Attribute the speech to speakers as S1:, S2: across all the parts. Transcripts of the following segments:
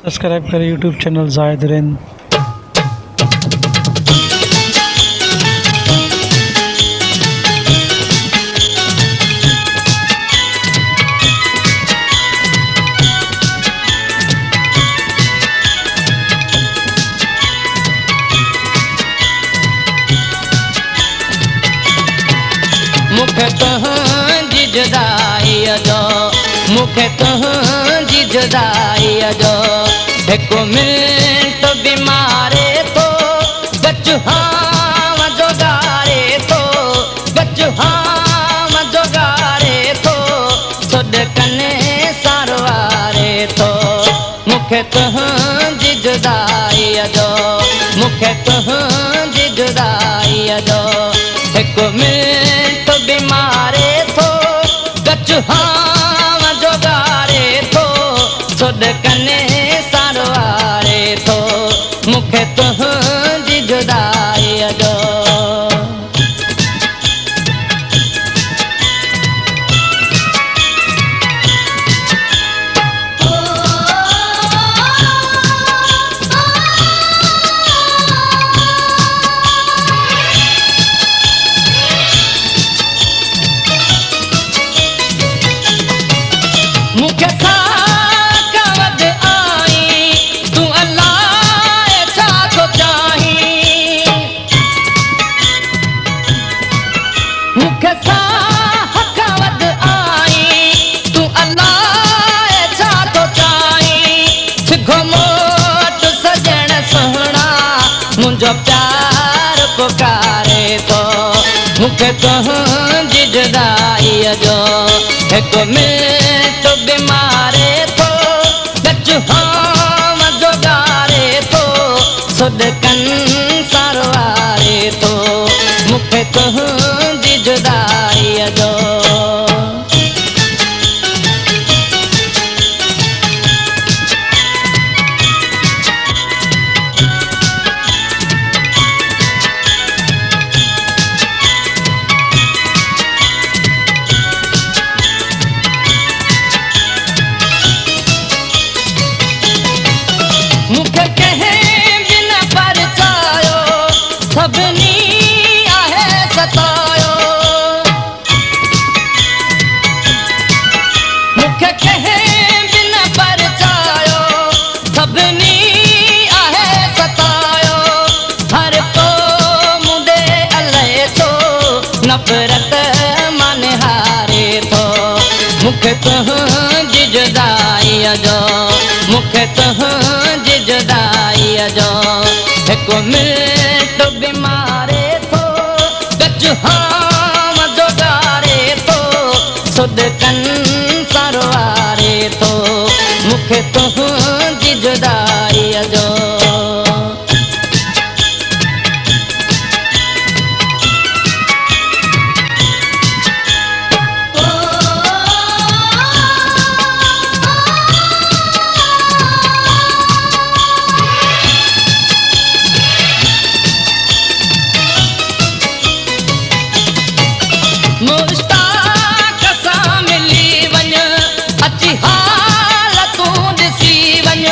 S1: Subscribe करें YouTube channel Zahid rain.
S2: मुखे तुंहिंजी जुदाईअ जो मुखे तुंहिंजी जुदाईअ जो हिकु मिंट बीमारे थो गचुहाम जोगारे थो गचुहाम जोगारे थो सुॾ कने सारवारे थो मुखे तुंहिंजी जुदाईअ जो मुखे तुंहिंजी जुदाईअ जो हिकु मिंट बीमारे थो गचुहाम जोगारे थो सुॾ कने सारवारे थो मुखे तुंहिंजी जुदाईअ जो मुखे साकवद आई तू अल्लाह छा थो चाहीं मुखे साकवद आई तू अल्लाह छा थो चाहीं सिखो मोट सजण सुहिणा मुंहिंजो प्यार पुकारे थो मुखे तुंहिंजी जुदाईअ जो हिकु मिंट बीमारे थो गचुहाम जोगारे थो सुॾ कनि सारवारे थो मुखे तुंहिंजी जुदाईअ जो मुखे कंहिं बि न परचायो सभिनी आहे सतायो मुखे कंहिं बि न परचायो सभिनी आहे सतायो हर को मुंडे अलाए थो नफ़रत मां निहारे थो मुखे तुंहिंजी जुदाईअ जो मुखे तुंहिंजी जुदाईअ जो हिकु मिंट बीमारे थो गचुहाम जोगारे थो सुॾ कनि सारवारे थो मुखे तुंहिंजी जुदाईअ जो मुश्ताक सां मिली वञ अची हाल तूं ॾिसी वञ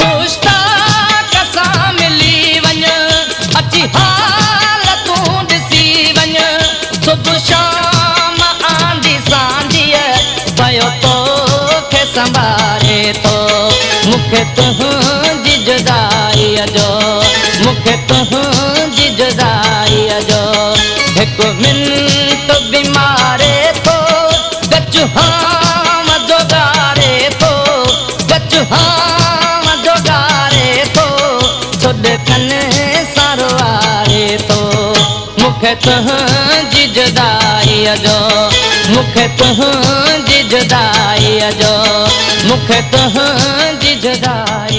S2: मुश्ताक सां मिली वञ अची हाल तूं ॾिसी वञ सुबुह शाम आंधी सांझीअ पियो तोखे संभारे थो मुखे तुंहिंजी जुदाईअ जो मुखे तुंहिंजी जुदाईअ जो हिकु मिंट बीमारे थो गचुहाम जोगारे थो गचुहाम जोगारे थो सुॾ कने सारवारे थो मुखे तुंहिंजी जुदाईअ जो मुखे तुंहिंजी जुदाईअ जो मुखे तुंहिंजी जुदाई